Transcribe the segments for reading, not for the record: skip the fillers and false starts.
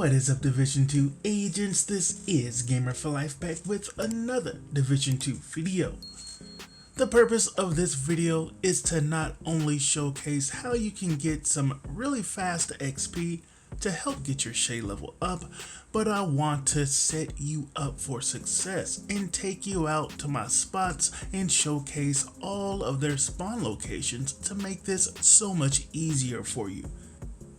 What is up, Division 2 agents? This is Gamer for Life back with another Division 2 video. The purpose of this video is to not only showcase how you can get some really fast XP to help get your Shay level up, but I want to set you up for success and take you out to my spots and showcase all of their spawn locations to make this so much easier for you.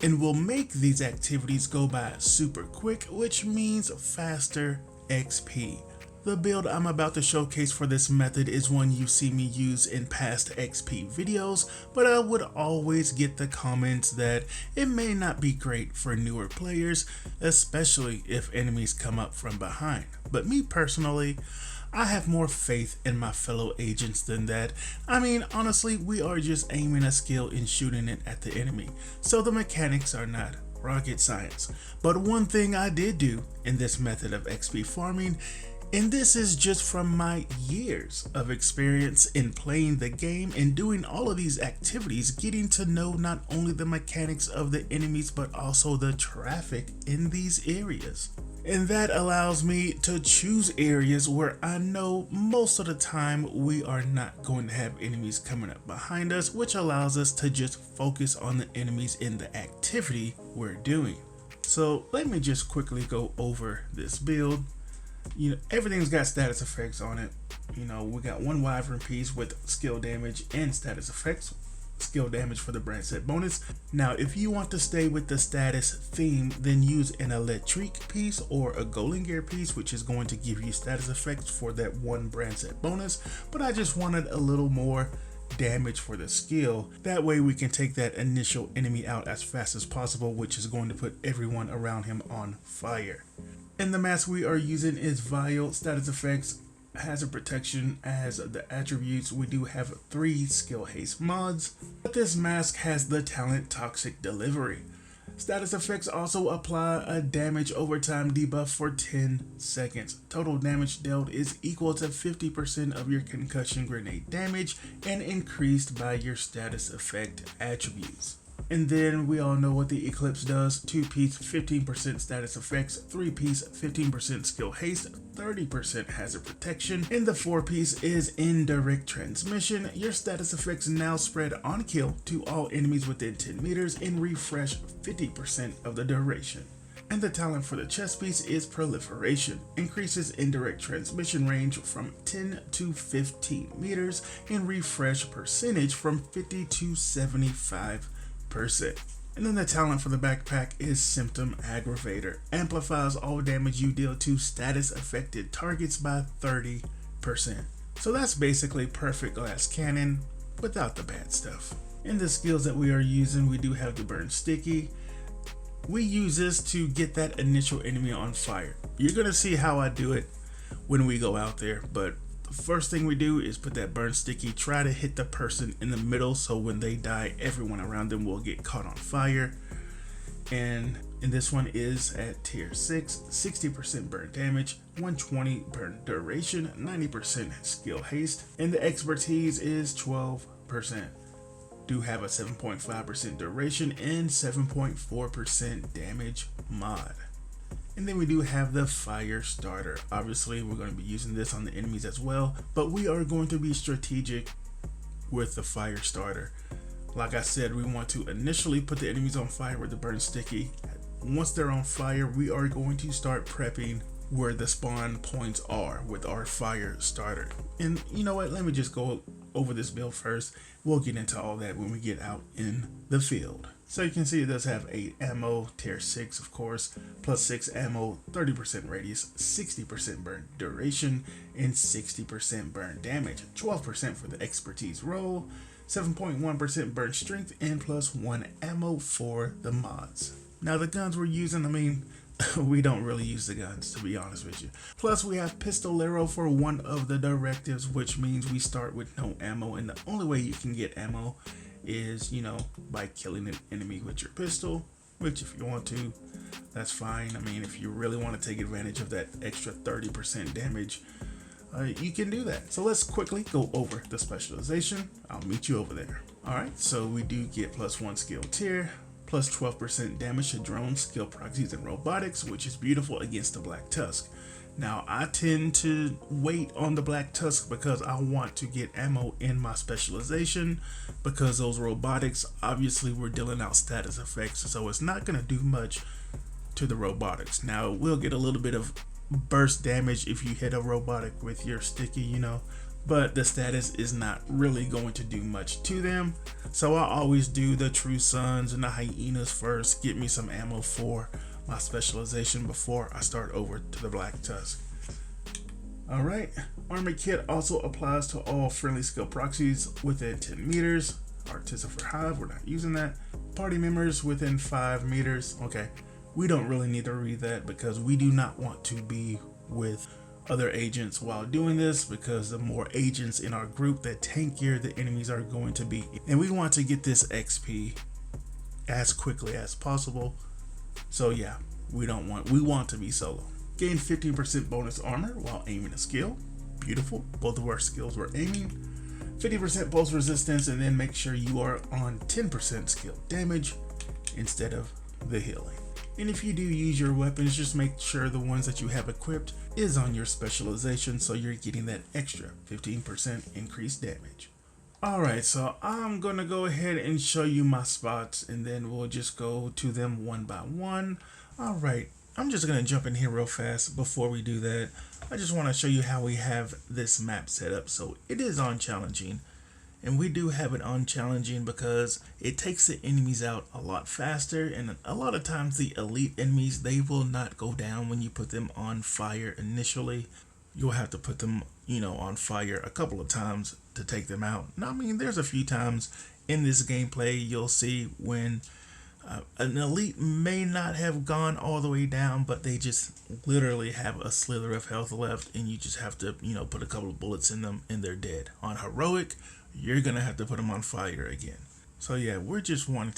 And will make these activities go by super quick, which means faster XP. The build I'm about to showcase for this method is one you see me use in past XP videos, but I would always get the comments that it may not be great for newer players, especially if enemies come up from behind. But me personally, I have more faith in my fellow agents than that. I mean, honestly, we are just aiming a skill and shooting it at the enemy, so the mechanics are not rocket science. But one thing I did do in this method of XP farming, and this is just from my years of experience in playing the game and doing all of these activities, getting to know not only the mechanics of the enemies but also the traffic in these areas. And that allows me to choose areas where I know most of the time we are not going to have enemies coming up behind us, which allows us to just focus on the enemies in the activity we're doing. So let me just quickly go over this build. You know, everything's got status effects on it. You know, we got one wyvern piece with skill damage and status effects. Skill damage for the brand set bonus. Now, if you want to stay with the status theme, then use an electric piece or a golden gear piece, which is going to give you status effects for that one brand set bonus. But I just wanted a little more damage for the skill. That way we can take that initial enemy out as fast as possible, which is going to put everyone around him on fire. And the mask we are using is Vile. Status effects, hazard protection as the attributes. We do have 3 skill haste mods, but this mask has the talent Toxic Delivery. Status effects also apply a damage overtime debuff for 10 seconds. Total damage dealt is equal to 50% of your concussion grenade damage and increased by your status effect attributes. And then we all know what the Eclipse does. 2-piece 15% status effects, 3-piece 15% skill haste, 30% hazard protection, and the 4-piece is indirect transmission. Your status effects now spread on kill to all enemies within 10 meters and refresh 50% of the duration. And the talent for the chest piece is proliferation. Increases indirect transmission range from 10 to 15 meters and refresh percentage from 50 to 75%. And then the talent for the backpack is Symptom Aggravator. Amplifies all damage you deal to status affected targets by 30%. So that's basically perfect glass cannon without the bad stuff. In the skills that we are using, we do have the Burn Sticky. We use this to get that initial enemy on fire. You're gonna see how I do it when we go out there, but the first thing we do is put that Burn Sticky, try to hit the person in the middle so when they die, everyone around them will get caught on fire. And this one is at tier 6, 60% burn damage, 120 burn duration, 90% skill haste, and the expertise is 12%. Do have a 7.5% duration and 7.4% damage mod. And then we do have the Fire Starter. Obviously, we're going to be using this on the enemies as well, but we are going to be strategic with the Fire Starter. Like I said, we want to initially put the enemies on fire with the Burn Sticky. Once they're on fire, we are going to start prepping where the spawn points are with our Fire Starter. And you know what? Let me just go over this build first. We'll get into all that when we get out in the field. So you can see it does have 8 ammo, tier 6 of course, plus 6 ammo, 30% radius, 60% burn duration, and 60% burn damage, 12% for the expertise roll, 7.1% burn strength, and plus 1 ammo for the mods. Now the guns we're using, I mean, we don't really use the guns, to be honest with you. Plus we have Pistolero for one of the directives, which means we start with no ammo, and the only way you can get ammo is, you know, by killing an enemy with your pistol, which if you want to, that's fine. I mean, if you really want to take advantage of that extra 30% damage, you can do that. So let's quickly go over the specialization. I'll meet you over there. All right, so we do get +1 skill tier, plus 12% damage to drones, skill proxies, and robotics, which is beautiful against the Black Tusk. Now, I tend to wait on the Black Tusk because I want to get ammo in my specialization, because those robotics, obviously we're dealing out status effects, so it's not going to do much to the robotics. Now, it will get a little bit of burst damage if you hit a robotic with your sticky, you know, but the status is not really going to do much to them. So I always do the True Suns and the Hyenas first, get me some ammo for my specialization before I start over to the Black Tusk. Alright, Armor Kit also applies to all friendly skill proxies within 10 meters. Artisan for Hive, we're not using that. Party members within 5 meters. Okay, we don't really need to read that because we do not want to be with other agents while doing this, because the more agents in our group, the tankier the enemies are going to be. And we want to get this XP as quickly as possible. So yeah, we want to be solo. Gain 15% bonus armor while aiming a skill. Beautiful. Both of our skills were aiming. 50% pulse resistance, and then make sure you are on 10% skill damage instead of the healing. And if you do use your weapons, just make sure the ones that you have equipped is on your specialization, so you're getting that extra 15% increased damage. Alright, so I'm gonna go ahead and show you my spots, and then we'll just go to them one by one. Alright, I'm just gonna jump in here real fast before we do that. I just want to show you how we have this map set up. So it is on challenging, and we do have it on challenging because it takes the enemies out a lot faster, and a lot of times the elite enemies, they will not go down when you put them on fire initially. You'll have to put them, you know, on fire a couple of times to take them out. Now, I mean, there's a few times in this gameplay you'll see when an elite may not have gone all the way down, but they just literally have a slither of health left, and you just have to, you know, put a couple of bullets in them and they're dead. On heroic, you're gonna have to put them on fire again. So yeah, we're just wanting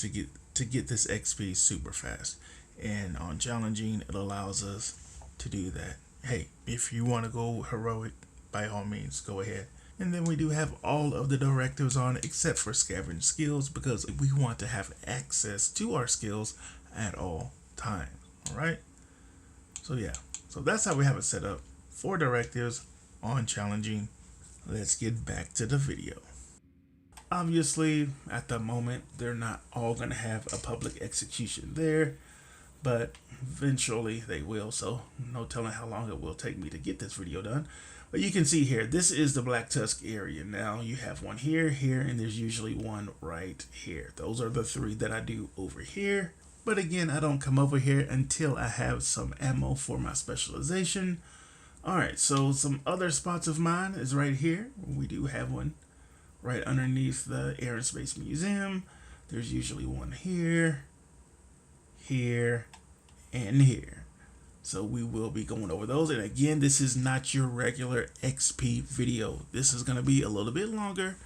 to get this XP super fast, and on challenging it allows us to do that. Hey, if you want to go heroic, by all means go ahead. And then we do have all of the directives on except for scavenge skills, because we want to have access to our skills at all times. Alright, so yeah, so that's how we have it set up for directives on challenging. Let's get back to the video. Obviously at the moment they're not all gonna have a public execution there, but eventually they will, so no telling how long it will take me to get this video done. But you can see here, this is the Black Tusk area. Now you have one here, here, and there's usually one right here. Those are the three that I do over here. But again, I don't come over here until I have some ammo for my specialization. Alright, so some other spots of mine is right here. We do have one right underneath the Air and Space Museum. There's usually one here, here, and here. So we will be going over those. And again, this is not your regular XP video. This is going to be a little bit longer,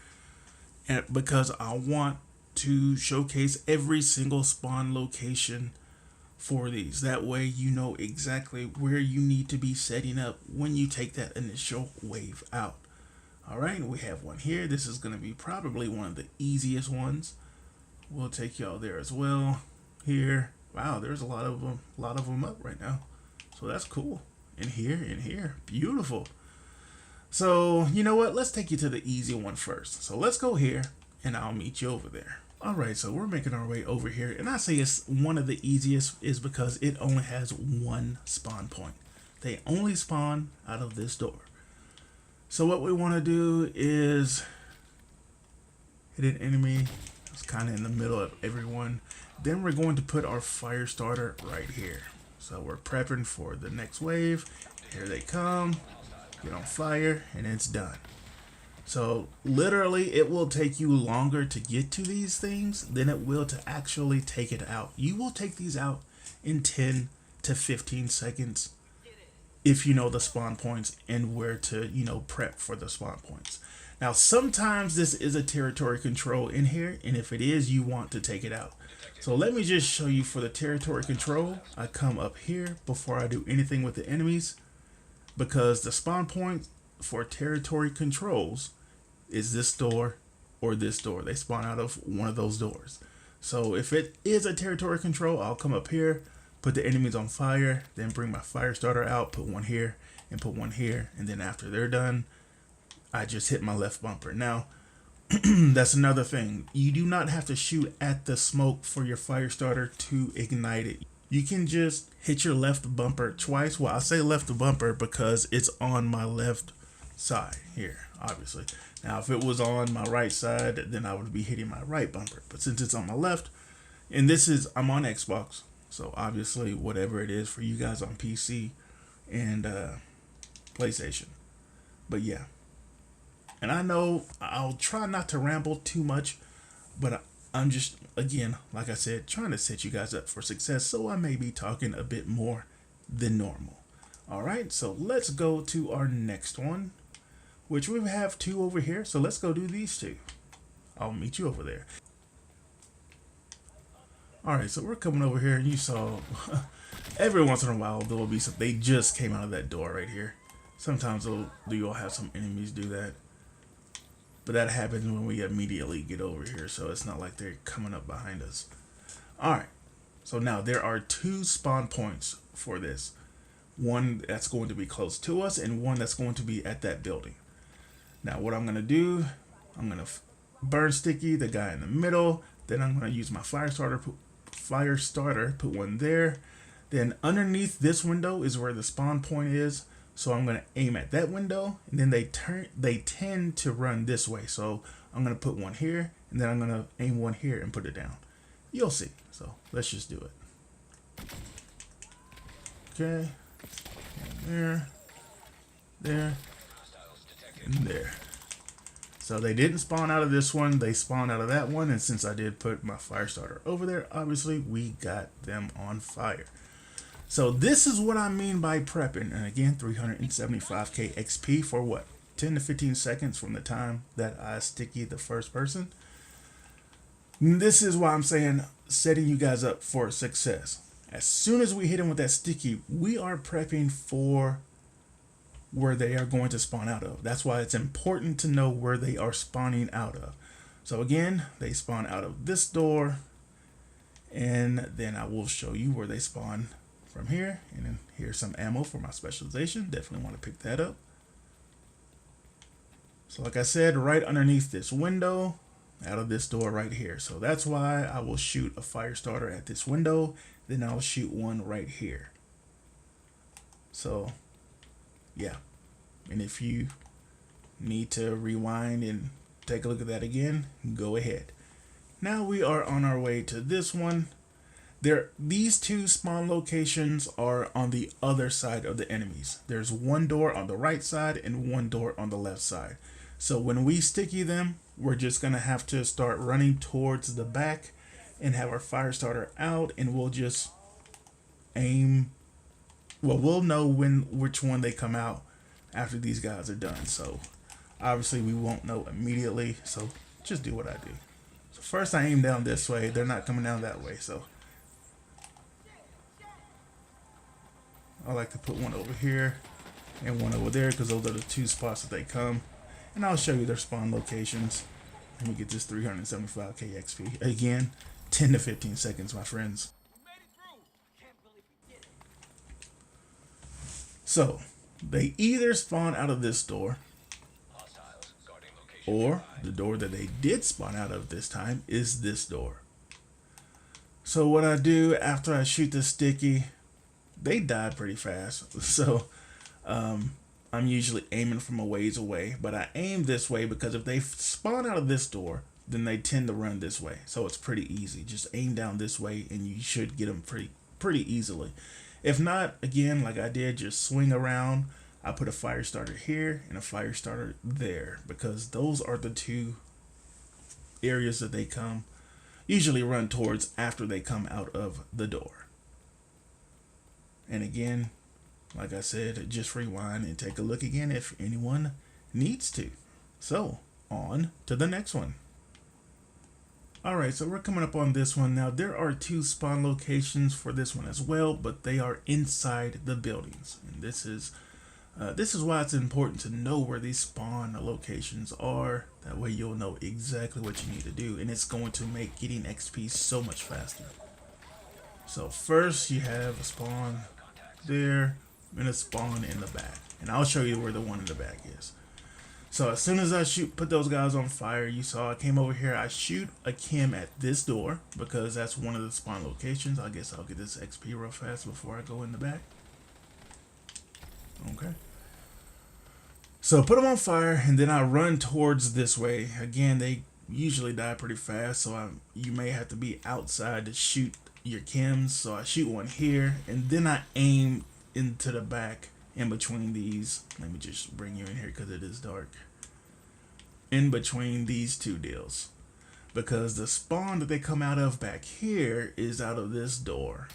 and because I want to showcase every single spawn location for these. That way you know exactly where you need to be setting up when you take that initial wave out. Alright, we have one here. This is going to be probably one of the easiest ones. We'll take y'all there as well. Here. Wow, there's a lot of them up right now. So that's cool. And here. Beautiful. So, you know what? Let's take you to the easy one first. So let's go here, and I'll meet you over there. Alright, so we're making our way over here. And I say it's one of the easiest is because it only has one spawn point. They only spawn out of this door. So what we want to do is hit an enemy that's kind of in the middle of everyone. Then we're going to put our fire starter right here. So we're prepping for the next wave. Here they come. Get on fire, and it's done. So literally it will take you longer to get to these things than it will to actually take it out. You will take these out in 10 to 15 seconds if you know the spawn points and where to, you know, prep for the spawn points. Now sometimes this is a territory control in here, and if it is, you want to take it out. So let me just show you for the territory control. I come up here before I do anything with the enemies, because the spawn point for territory controls is this door or this door. They spawn out of one of those doors. So if it is a territory control, I'll come up here, put the enemies on fire, then bring my fire starter out, put one here and put one here, and then after they're done, I just hit my left bumper. Now, that's another thing. You do not have to shoot at the smoke for your fire starter to ignite it. You can just hit your left bumper twice. Well, I say left bumper because it's on my left side here, obviously. Now, if it was on my right side, then I would be hitting my right bumper. But since it's on my left, and I'm on Xbox, so obviously whatever it is for you guys on PC and PlayStation. But yeah. And I know I'll try not to ramble too much, but I'm just, again, like I said, trying to set you guys up for success. So I may be talking a bit more than normal. All right, so let's go to our next one, which we have two over here. So let's go do these two. I'll meet you over there. All right, so we're coming over here, and you saw every once in a while there will be some. They just came out of that door right here. Sometimes you'll have some enemies do that, but that happens when we immediately get over here. So it's not like they're coming up behind us. All right, so now there are two spawn points for this. One that's going to be close to us, and one that's going to be at that building. Now what I'm gonna do, I'm gonna burn sticky the guy in the middle. Then I'm gonna use my fire starter, put one there. Then underneath this window is where the spawn point is. So I'm gonna aim at that window, and then they tend to run this way. So I'm gonna put one here, and then I'm gonna aim one here and put it down. You'll see. So let's just do it. Okay. And there, and there. So they didn't spawn out of this one, they spawned out of that one, and since I did put my fire starter over there, obviously we got them on fire. So this is what I mean by prepping. And again, 375k XP for what? 10 to 15 seconds from the time that I sticky the first person. This is why I'm saying setting you guys up for success. As soon as we hit them with that sticky, we are prepping for where they are going to spawn out of. That's why it's important to know where they are spawning out of. So again, they spawn out of this door, and then I will show you where they spawn from here. And then here's some ammo for my specialization. Definitely want to pick that up. So like I said, right underneath this window, out of this door right here. So that's why I will shoot a fire starter at this window, then I'll shoot one right here. So yeah, and if you need to rewind and take a look at that again, go ahead. Now we are on our way to this one. These two spawn locations are on the other side of the enemies. There's one door on the right side and one door on the left side. So when we sticky them, we're just gonna have to start running towards the back and have our fire starter out, and we'll just aim. Well, we'll know which one they come out after these guys are done. So obviously we won't know immediately. So just do what I do. So first I aim down this way. They're not coming down that way. So I like to put one over here and one over there because those are the two spots that they come. And I'll show you their spawn locations. Let me get this 375k XP. Again, 10 to 15 seconds, my friends. So they either spawn out of this door, or the door that they did spawn out of this time is this door. So what I do after I shoot the sticky, they died pretty fast. So I'm usually aiming from a ways away, but I aim this way because if they spawn out of this door, then they tend to run this way. So it's pretty easy. Just aim down this way and you should get them pretty easily. If not, again, like I did, just swing around. I put a fire starter here and a fire starter there because those are the two areas that they usually run towards after they come out of the door. And again, like I said, just rewind and take a look again if anyone needs to. So on to the next one. All right, so we're coming up on this one now. There are two spawn locations for this one as well, but they are inside the buildings. And this is This is why it's important to know where these spawn locations are. That way you'll know exactly what you need to do, and it's going to make getting XP so much faster. So first you have a spawn there and a spawn in the back, and I'll show you where the one in the back is. So as soon as I put those guys on fire, you saw I came over here, I shoot a chem at this door because that's one of the spawn locations. I guess I'll get this XP real fast before I go in the back. Okay. So put them on fire, and then I run towards this way. Again, they usually die pretty fast, so you may have to be outside to shoot your chems. So I shoot one here, and then I aim into the back in between these. Let me just bring you in here because it is dark. In between these two deals, because the spawn that they come out of back here is out of this door,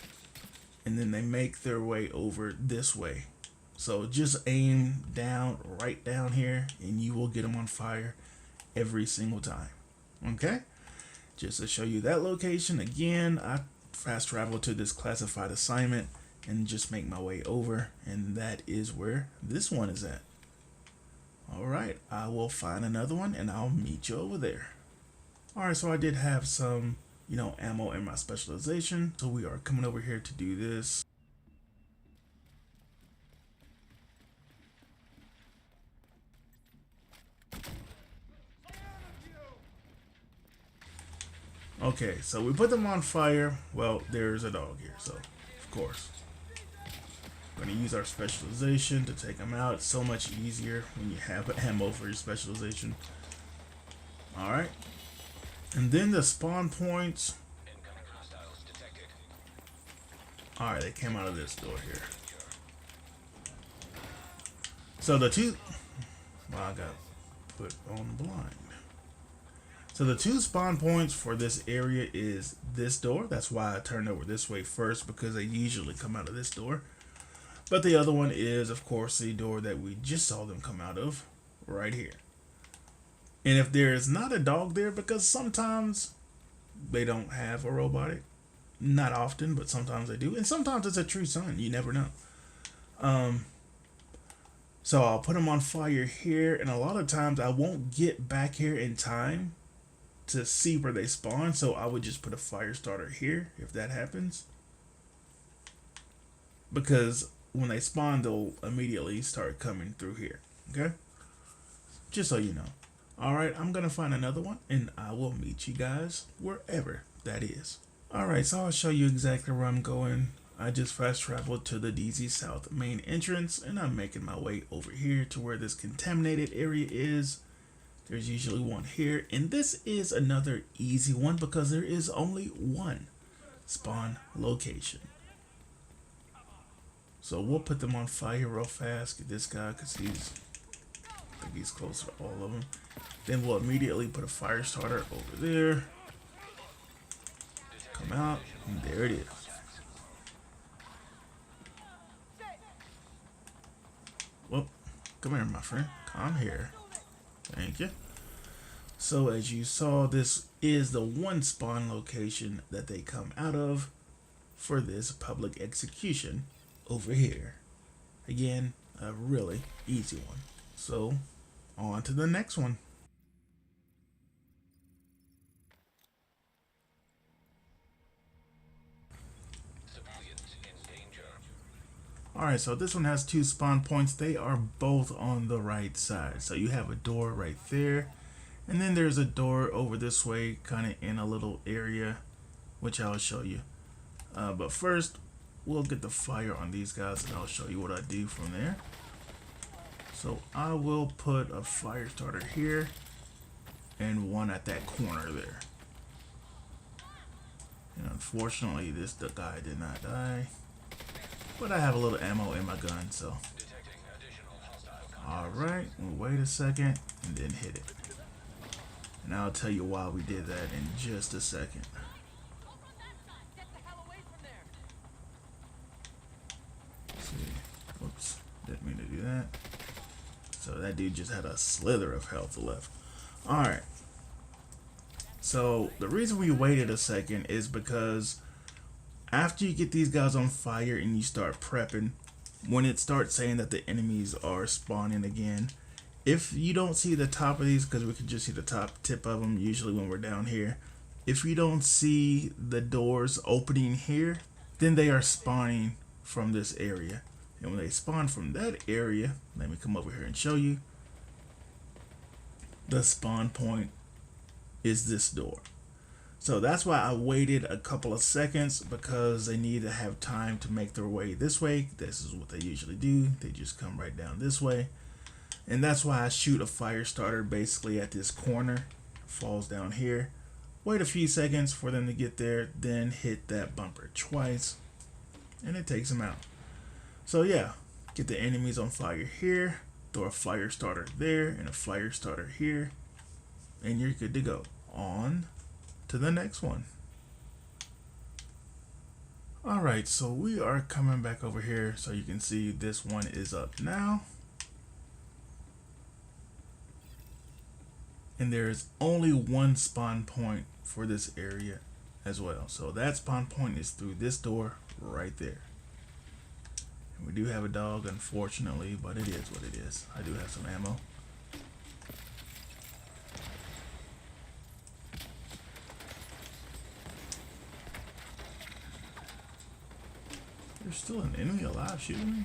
and then they make their way over this way. So just aim down, right down here, and you will get them on fire every single time. Okay? Just to show you that location, again, I fast travel to this classified assignment and just make my way over, and that is where this one is at. Alright, I will find another one and I'll meet you over there. Alright, so I did have some, ammo in my specialization, so we are coming over here to do this. Okay, so we put them on fire. Well, there's a dog here, so of course we're gonna use our specialization to take them out. It's so much easier when you have ammo for your specialization. All right, and then the spawn points. All right, they came out of this door here. So the two, well, I got put on blind. So the two spawn points for this area is this door. That's why I turned over this way first, because they usually come out of this door. But the other one is, of course, the door that we just saw them come out of right here. And if there is not a dog there, because sometimes they don't have a robotic, not often, but sometimes they do. And sometimes it's a true son. You never know. So I'll put them on fire here. And a lot of times I won't get back here in time to see where they spawn, so I would just put a fire starter here if that happens, because when they spawn they'll immediately start coming through here. Okay, just so you know. All right, I'm gonna find another one and I will meet you guys wherever that is. All right, so I'll show you exactly where I'm going. I just fast traveled to the DZ South main entrance, and I'm making my way over here to where this contaminated area is. There's usually one here, and this is another easy one because there is only one spawn location. So we'll put them on fire real fast. Get this guy because I think he's close to all of them. Then we'll immediately put a fire starter over there. Come out, and there it is. Well, come here, my friend. Come here. Thank you. So as you saw, this is the one spawn location that they come out of for this public execution over here. Again, a really easy one. So on to the next one. Alright, so this one has two spawn points. They are both on the right side. So you have a door right there, and then there's a door over this way, kind of in a little area, which I'll show you. But first, we'll get the fire on these guys, and I'll show you what I do from there. So I will put a fire starter here, and one at that corner there. And unfortunately, the guy did not die. But I have a little ammo in my gun, so. Alright, we'll wait a second and then hit it. And I'll tell you why we did that in just a second. Let's see. Whoops, didn't mean to do that. So that dude just had a slither of health left. Alright. So the reason we waited a second is because after you get these guys on fire and you start prepping, when it starts saying that the enemies are spawning again, if you don't see the top of these, because we can just see the top tip of them usually when we're down here, if you don't see the doors opening here, then they are spawning from this area. And when they spawn from that area, let me come over here and show you. The spawn point is this door. So that's why I waited a couple of seconds, because they need to have time to make their way this way. This is what they usually do. They just come right down this way. And that's why I shoot a fire starter basically at this corner. Falls down here. Wait a few seconds for them to get there. Then hit that bumper twice. And it takes them out. So yeah, get the enemies on fire here. Throw a fire starter there and a fire starter here. And you're good to go. On to the next one. Alright, so we are coming back over here so you can see this one is up now. And there's only one spawn point for this area as well. So that spawn point is through this door right there. And we do have a dog, unfortunately, but it is what it is. I do have some ammo. There's still an enemy alive shooting me?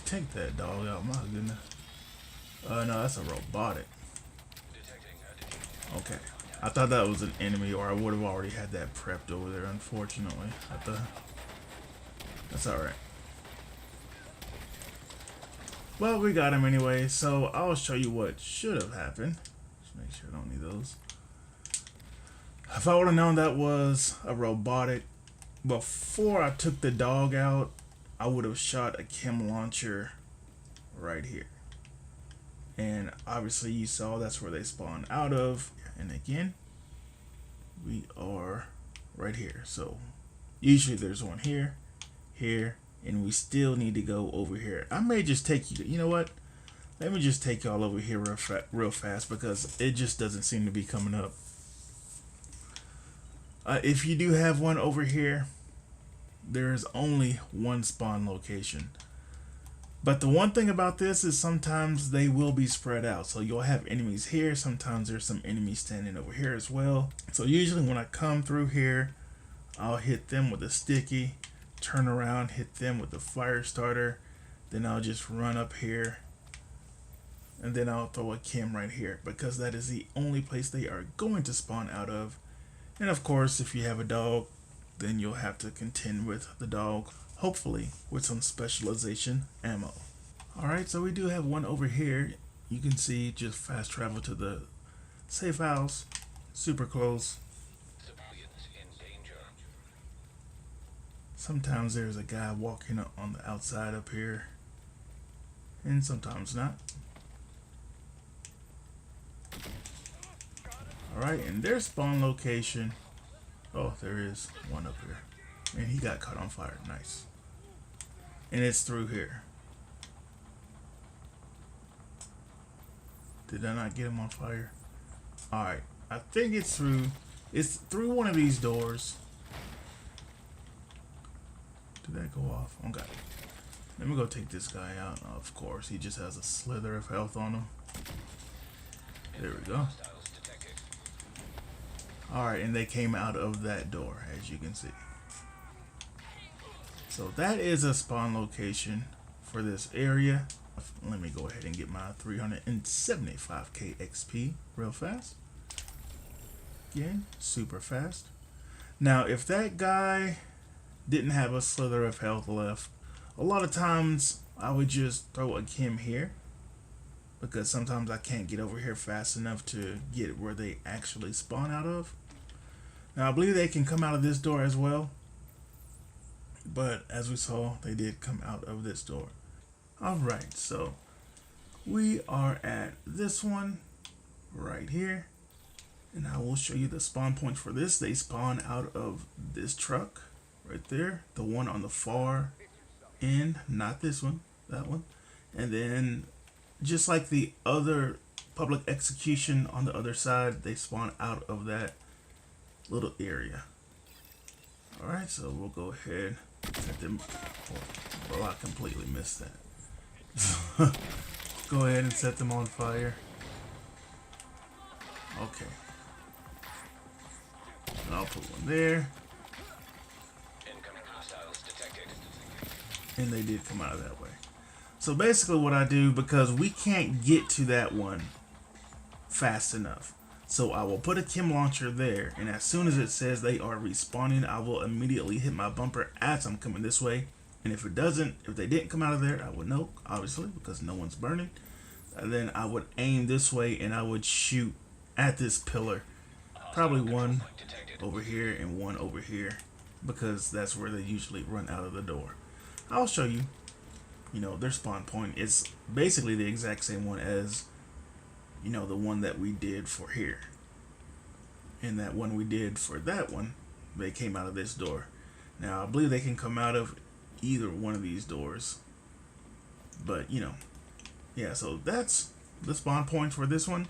Take that dog out, my goodness. No, that's a robotic. Okay. I thought that was an enemy, or I would have already had that prepped over there, unfortunately. That's alright. Well, we got him anyway, so I'll show you what should have happened. Just make sure I don't need those. If I would have known that was a robotic before I took the dog out, I would have shot a chem launcher right here. And obviously you saw that's where they spawn out of. And again, we are right here. So usually there's one here, here, and we still need to go over here. I may just take you, you know what? Let me just take y'all over here real fast, because it just doesn't seem to be coming up. If you do have one over here, there's only one spawn location. But the one thing about this is sometimes they will be spread out. So you'll have enemies here. Sometimes there's some enemies standing over here as well. So usually when I come through here, I'll hit them with a sticky, turn around, hit them with the fire starter. Then I'll just run up here. And then I'll throw a chem right here, because that is the only place they are going to spawn out of. And of course, if you have a dog, then you'll have to contend with the dog, hopefully with some specialization ammo. Alright, so we do have one over here. You can see just fast travel to the safe house. Super close. Civilians in danger. Sometimes there's a guy walking on the outside up here, and sometimes not. Alright, and their spawn location. Oh, there is one up here. And he got caught on fire. Nice. And it's through here. Did I not get him on fire? Alright, I think it's through one of these doors. Did that go off? Okay. Let me go take this guy out. Of course, he just has a slither of health on him. There we go. Alright, and they came out of that door, as you can see. So that is a spawn location for this area. Let me go ahead and get my 375k XP real fast. Again, super fast. Now, if that guy didn't have a slither of health left, a lot of times I would just throw a chem here, because sometimes I can't get over here fast enough to get where they actually spawn out of. Now, I believe they can come out of this door as well, but as we saw, they did come out of this door. Alright, so we are at this one right here, and I will show you the spawn points for this. They spawn out of this truck right there, the one on the far end, not this one, that one. And then just like the other public execution on the other side, they spawn out of that little area. Alright, so we'll go ahead and set them. Well, I completely missed that. Go ahead and set them on fire. Okay. And I'll put one there. Incoming hostiles detected. And they did come out of that way. So basically what I do, because we can't get to that one fast enough, so I will put a chem launcher there, and as soon as it says they are respawning, I will immediately hit my bumper as I'm coming this way. And if they didn't come out of there, I would know, obviously, because no one's burning. And then I would aim this way and I would shoot at this pillar. Probably one over here and one over here, because that's where they usually run out of the door. I'll show you. You know, their spawn point is basically the exact same one as, you know, the one that we did for here. And that one we did for that one, they came out of this door. Now, I believe they can come out of either one of these doors. But, you know, yeah, so that's the spawn point for this one.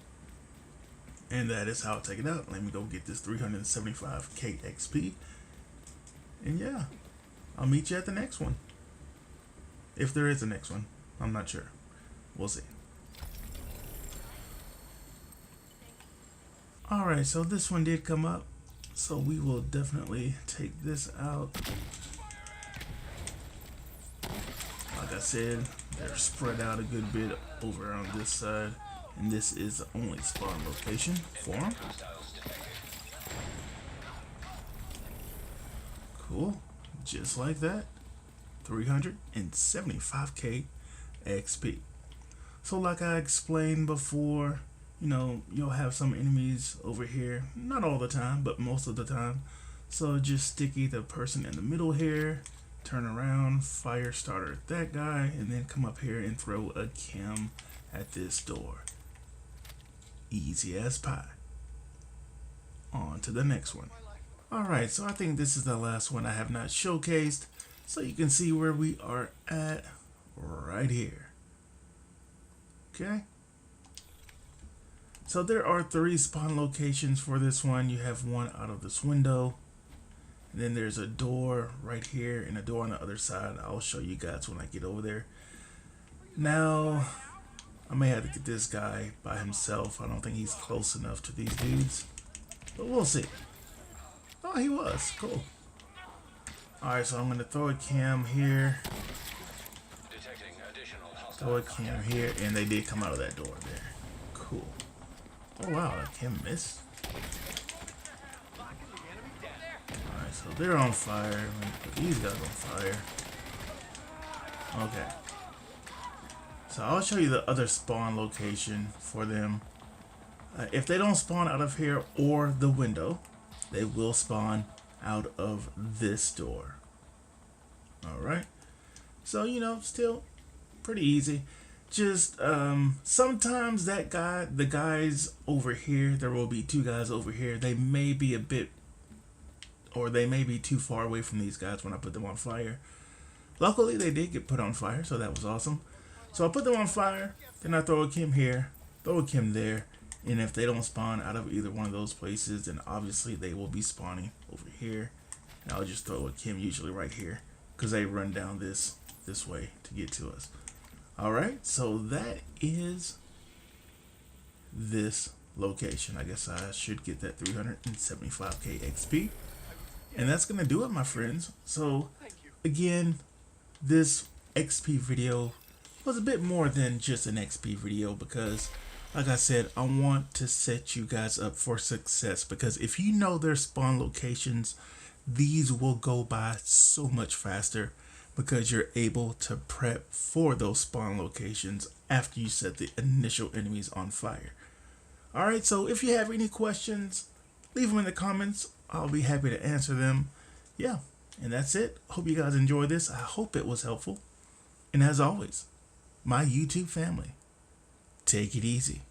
And that is how I take it out. Let me go get this 375k XP. And yeah, I'll meet you at the next one. If there is a next one, I'm not sure. We'll see. Alright, so this one did come up. So we will definitely take this out. Like I said, they're spread out a good bit over on this side. And this is the only spawn location for them. Cool. Just like that. 375k XP. So like I explained before, you know, you'll have some enemies over here, not all the time, but most of the time. So just stick either person in the middle here, turn around, fire starter at that guy, and then come up here and throw a chem at this door. Easy as pie. On to the next one. Alright, so I think this is the last one I have not showcased. So you can see where we are at right here. Okay. So there are 3 spawn locations for this one. You have one out of this window. And then there's a door right here and a door on the other side. I'll show you guys when I get over there. Now, I may have to get this guy by himself. I don't think he's close enough to these dudes. But we'll see. Oh, he was. Cool. Alright, so I'm going to throw a cam here. Throw a cam here. And they did come out of that door there. Cool. Oh, wow. That cam missed. Alright, so they're on fire. Let me put these guys on fire. Okay. So I'll show you the other spawn location for them. If they don't spawn out of here or the window, they will spawn out of this door. Alright. So, you know, still pretty easy. Just sometimes the guys over here, there will be 2 guys over here. They may be a bit, or they may be too far away from these guys when I put them on fire. Luckily, they did get put on fire, so that was awesome. So I put them on fire, then I throw a chem here, throw a chem there, and if they don't spawn out of either one of those places, then obviously they will be spawning over here. And I'll just throw a chem usually right here, because they run down this way to get to us. Alright, so that is this location. I guess I should get that 375k XP. And that's going to do it, my friends. So, again, this XP video was a bit more than just an XP video because, like I said, I want to set you guys up for success, because if you know their spawn locations, these will go by so much faster because you're able to prep for those spawn locations after you set the initial enemies on fire. Alright, so if you have any questions, leave them in the comments. I'll be happy to answer them. Yeah, and that's it. Hope you guys enjoyed this. I hope it was helpful. And as always, my YouTube family, take it easy.